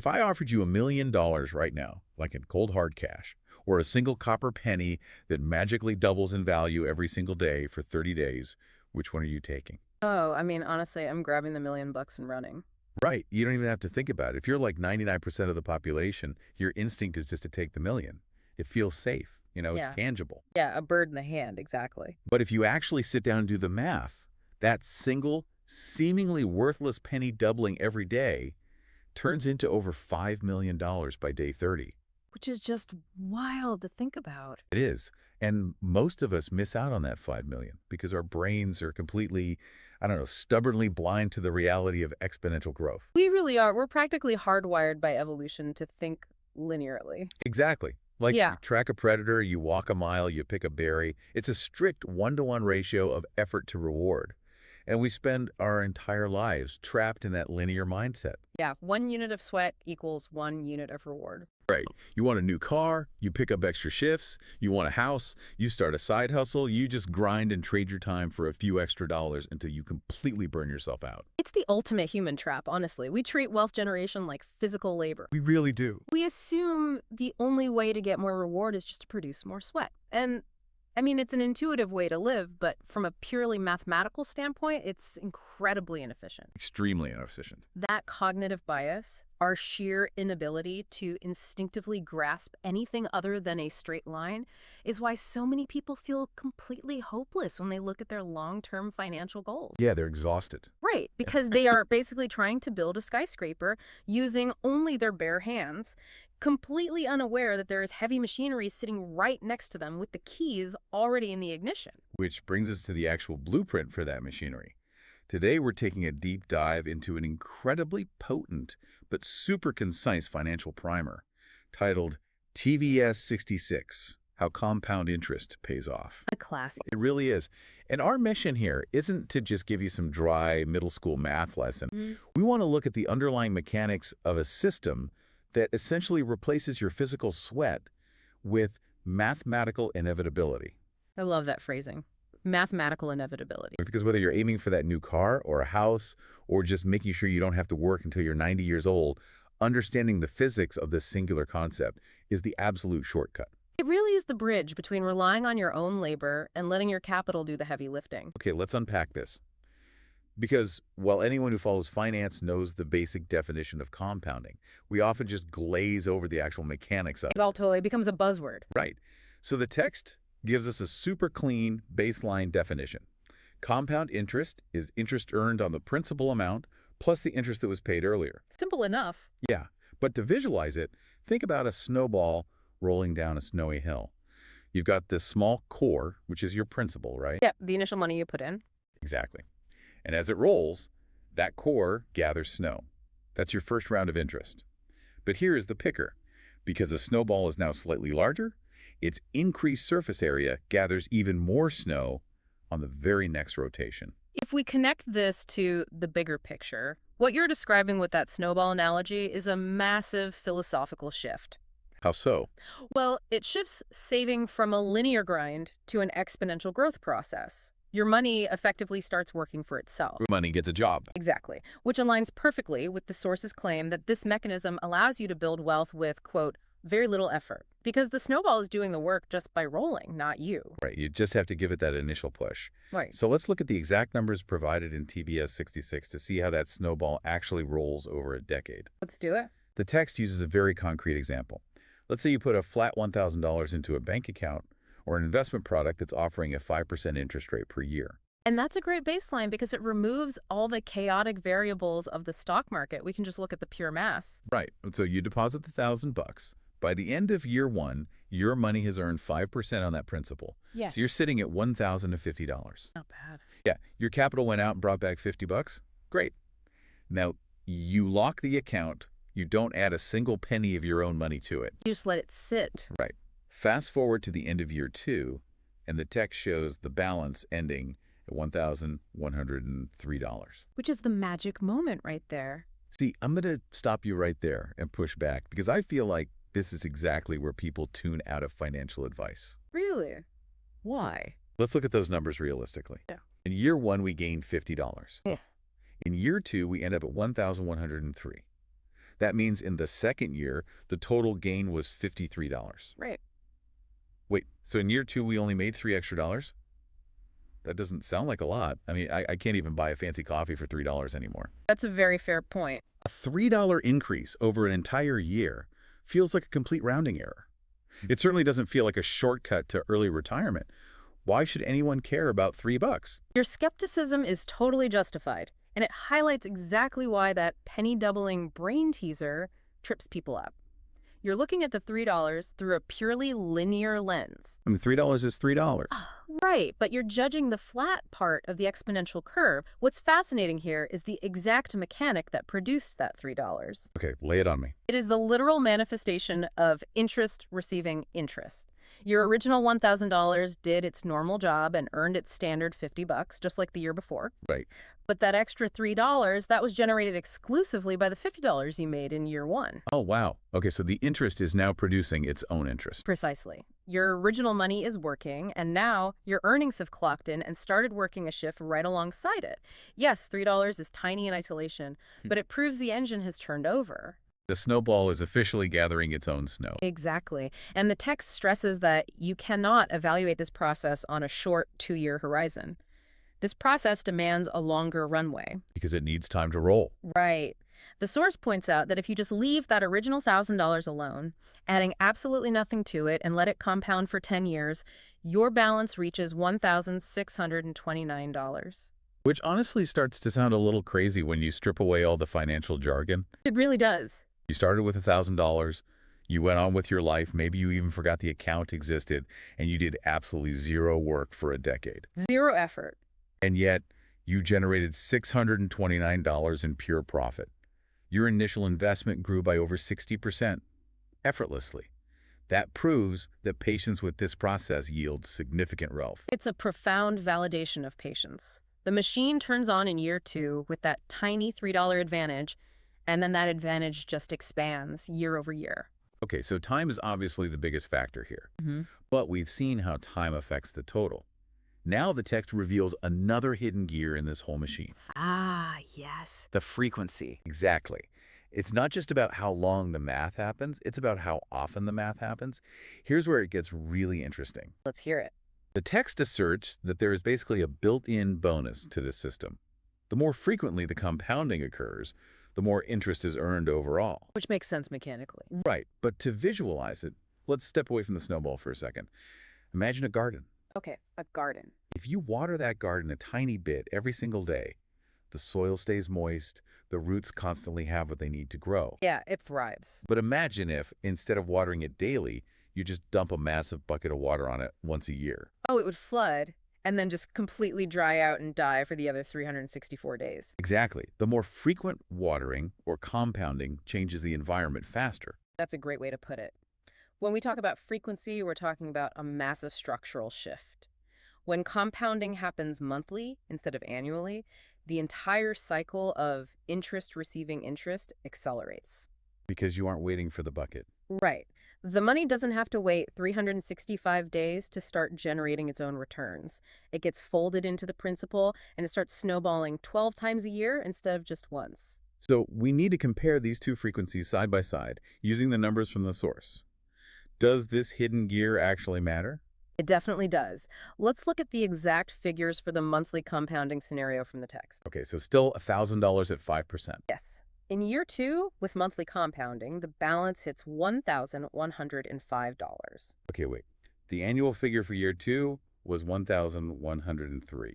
If I offered you $1 million right now, like in cold hard cash, or a single copper penny that magically doubles in value every single day for 30 days, which one are you taking? Oh, I mean, honestly, I'm grabbing the $1,000,000 and running. Right. You don't even have to think about it. If you're like 99% of the population, your instinct is just to take the million. It feels safe. It's Yeah. tangible. Yeah, a bird in the hand, exactly. But if you actually sit down and do the math, that single, seemingly worthless penny doubling every day turns into over $5 million by day 30. Which is just wild to think about. It is. And most of us miss out on that 5 million because our brains are completely, I don't know, stubbornly blind to the reality of exponential growth. We really are. We're practically hardwired by evolution to think linearly. Exactly. Like you Yeah. track a predator, you walk a mile, you pick a berry. It's a strict one-to-one ratio of effort to reward. And we spend our entire lives trapped in that linear mindset. Yeah. 1 unit of sweat equals 1 unit of reward. Right. You want a new car, you pick up extra shifts, you want a house, you start a side hustle, you just grind and trade your time for a few extra dollars until you completely burn yourself out. It's the ultimate human trap, honestly. We treat wealth generation like physical labor. We really do. We assume the only way to get more reward is just to produce more sweat. And I mean, it's an intuitive way to live, but from a purely mathematical standpoint, it's incredibly inefficient. Extremely inefficient. That cognitive bias, our sheer inability to instinctively grasp anything other than a straight line, is why so many people feel completely hopeless when they look at their long-term financial goals. Yeah, they're exhausted. Right, because they are basically trying to build a skyscraper using only their bare hands, completely unaware that there is heavy machinery sitting right next to them with the keys already in the ignition. Which brings us to the actual blueprint for that machinery. Today, we're taking a deep dive into an incredibly potent but super concise financial primer titled TVS 66, How Compound Interest Pays Off. A classic. It really is. And our mission here isn't to just give you some dry middle school math lesson. We want to look at the underlying mechanics of a system that essentially replaces your physical sweat with mathematical inevitability. I love that phrasing. Mathematical inevitability. Because whether you're aiming for that new car or a house or just making sure you don't have to work until you're 90 years old, understanding the physics of this singular concept is the absolute shortcut. It really is the bridge between relying on your own labor and letting your capital do the heavy lifting. Okay, let's unpack this. Because while anyone who follows finance knows the basic definition of compounding, we often just glaze over the actual mechanics of it. Well, totally. It becomes a buzzword. Right. So the text gives us a super clean baseline definition. Compound interest is interest earned on the principal amount plus the interest that was paid earlier. Simple enough. Yeah, but to visualize it, think about a snowball rolling down a snowy hill. You've got this small core, which is your principal, right? Yeah, the initial money you put in. Exactly. And as it rolls, that core gathers snow. That's your first round of interest. But here is the picker. Because the snowball is now slightly larger, its increased surface area gathers even more snow on the very next rotation. If we connect this to the bigger picture, what you're describing with that snowball analogy is a massive philosophical shift. How so? Well, it shifts saving from a linear grind to an exponential growth process. Your money effectively starts working for itself. Money gets a job. Exactly, which aligns perfectly with the source's claim that this mechanism allows you to build wealth with, quote, very little effort, because the snowball is doing the work just by rolling, not you. Right, you just have to give it that initial push. Right. So let's look at the exact numbers provided in TBS 66 to see how that snowball actually rolls over a decade. Let's do it. The text uses a very concrete example. Let's say you put a flat $1,000 into a bank account or an investment product that's offering a 5% interest rate per year. And that's a great baseline because it removes all the chaotic variables of the stock market. We can just look at the pure math. Right. So you deposit the $1,000. By the end of year one, your money has earned 5% on that principal. Yeah. So you're sitting at $1,050. Not bad. Yeah. Your capital went out and brought back $50. Great. Now, you lock the account. You don't add a single penny of your own money to it. You just let it sit. Right. Fast forward to the end of year two, and the text shows the balance ending at $1,103. Which is the magic moment right there. See, I'm going to stop you right there and push back because I feel like this is exactly where people tune out of financial advice. Really? Why? Let's look at those numbers realistically. Yeah. In year one, we gained $50. Yeah. In year two, we end up at $1,103. That means in the second year, the total gain was $53. Right. Wait, so in year 2, we only made $3 extra? That doesn't sound like a lot. I mean, I can't even buy a fancy coffee for $3 anymore. That's a very fair point. A $3 increase over an entire year feels like a complete rounding error. It certainly doesn't feel like a shortcut to early retirement. Why should anyone care about $3? Your skepticism is totally justified, and it highlights exactly why that penny doubling brain teaser trips people up. You're looking at the $3 through a purely linear lens. I mean, $3 is $3. Right, but you're judging the flat part of the exponential curve. What's fascinating here is the exact mechanic that produced that $3. Okay, lay it on me. It is the literal manifestation of interest receiving interest. Your original $1,000 did its normal job and earned its standard $50, just like the year before. Right. But that extra $3, that was generated exclusively by the $50 you made in year 1. Oh, wow. Okay, so the interest is now producing its own interest. Precisely. Your original money is working, and now your earnings have clocked in and started working a shift right alongside it. Yes, $3 is tiny in isolation, but it proves the engine has turned over. The snowball is officially gathering its own snow. Exactly. And the text stresses that you cannot evaluate this process on a short 2-year horizon. This process demands a longer runway. Because it needs time to roll. Right. The source points out that if you just leave that original $1,000 alone, adding absolutely nothing to it and let it compound for 10 years, your balance reaches $1,629. Which honestly starts to sound a little crazy when you strip away all the financial jargon. It really does. You started with $1,000, you went on with your life, maybe you even forgot the account existed, and you did absolutely zero work for a decade. Zero effort. And yet, you generated $629 in pure profit. Your initial investment grew by over 60%, effortlessly. That proves that patience with this process yields significant wealth. It's a profound validation of patience. The machine turns on in year 2 with that tiny $3 advantage, and then that advantage just expands year over year. Okay, so time is obviously the biggest factor here. But we've seen how time affects the total. Now the text reveals another hidden gear in this whole machine. Ah, yes. The frequency. Exactly. It's not just about how long the math happens, it's about how often the math happens. Here's where it gets really interesting. Let's hear it. The text asserts that there is basically a built-in bonus to this system. The more frequently the compounding occurs, the more interest is earned overall. Which makes sense mechanically. Right, but to visualize it, let's step away from the snowball for a second. Imagine a garden. Okay, a garden. If you water that garden a tiny bit every single day, the soil stays moist, the roots constantly have what they need to grow. Yeah, it thrives. But imagine if, instead of watering it daily, you just dump a massive bucket of water on it once a year. Oh, it would flood and then just completely dry out and die for the other 364 days. Exactly. The more frequent watering or compounding changes the environment faster. That's a great way to put it. When we talk about frequency, we're talking about a massive structural shift. When compounding happens monthly instead of annually, the entire cycle of interest receiving interest accelerates. Because you aren't waiting for the bucket. Right. The money doesn't have to wait 365 days to start generating its own returns. It gets folded into the principal and it starts snowballing 12 times a year instead of just once. So we need to compare these two frequencies side by side using the numbers from the source. Does this hidden gear actually matter? It definitely does. Let's look at the exact figures for the monthly compounding scenario from the text. Okay, so still $1,000 at 5%. Yes. In year 2, with monthly compounding, the balance hits $1,105. Okay, wait. The annual figure for year 2 was $1,103.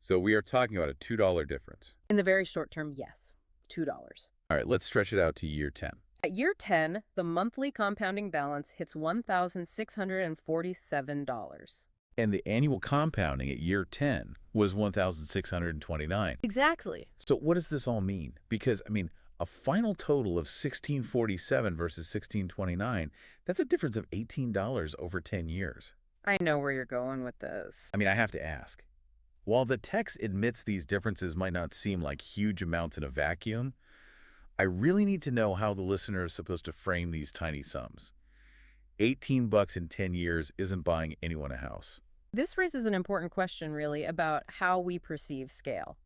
So we are talking about a $2 difference. In the very short term, yes, $2. All right, let's stretch it out to year 10. At year 10, the monthly compounding balance hits $1,647. And the annual compounding at year 10 was $1,629. Exactly. So what does this all mean? Because, I mean, a final total of $1,647 versus $1,629, that's a difference of $18 over 10 years. I know where you're going with this. I mean, I have to ask. While the text admits these differences might not seem like huge amounts in a vacuum, I really need to know how the listener is supposed to frame these tiny sums. $18 in 10 years isn't buying anyone a house. This raises an important question, really, about how we perceive scale.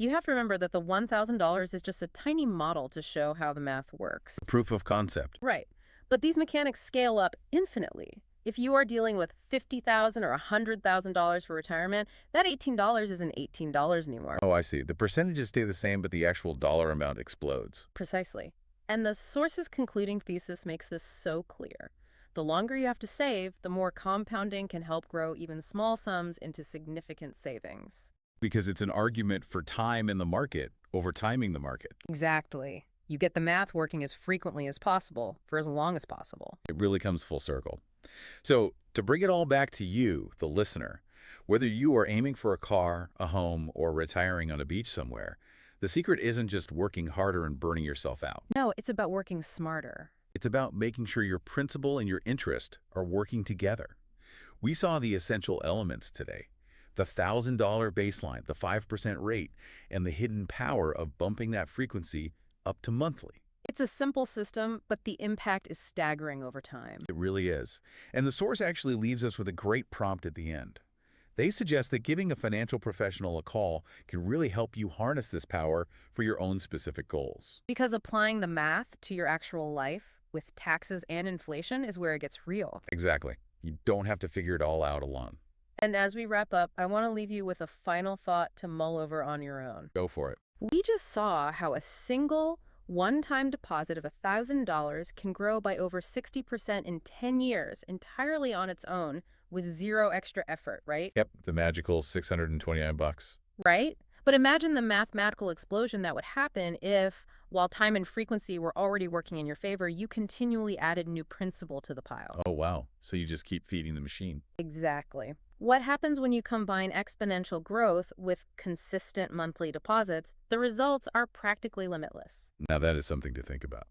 You have to remember that the $1,000 is just a tiny model to show how the math works. Proof of concept. Right. But these mechanics scale up infinitely. If you are dealing with $50,000 or $100,000 for retirement, that $18 isn't $18 anymore. Oh, I see. The percentages stay the same, but the actual dollar amount explodes. Precisely. And the source's concluding thesis makes this so clear. The longer you have to save, the more compounding can help grow even small sums into significant savings. Because it's an argument for time in the market over timing the market. Exactly. You get the math working as frequently as possible for as long as possible. It really comes full circle. So, to bring it all back to you, the listener, whether you are aiming for a car, a home, or retiring on a beach somewhere, the secret isn't just working harder and burning yourself out. No, it's about working smarter. It's about making sure your principal and your interest are working together. We saw the essential elements today. The $1,000 baseline, the 5% rate, and the hidden power of bumping that frequency up to monthly. It's a simple system, but the impact is staggering over time. It really is. And the source actually leaves us with a great prompt at the end. They suggest that giving a financial professional a call can really help you harness this power for your own specific goals. Because applying the math to your actual life with taxes and inflation is where it gets real. Exactly. You don't have to figure it all out alone. And as we wrap up, I want to leave you with a final thought to mull over on your own. Go for it. We just saw how a single one-time deposit of $1,000 can grow by over 60% in 10 years entirely on its own with zero extra effort, right? Yep, the magical $629. Right? But imagine the mathematical explosion that would happen if, while time and frequency were already working in your favor, you continually added new principal to the pile. Oh, wow. So you just keep feeding the machine. Exactly. What happens when you combine exponential growth with consistent monthly deposits? The results are practically limitless. Now that is something to think about.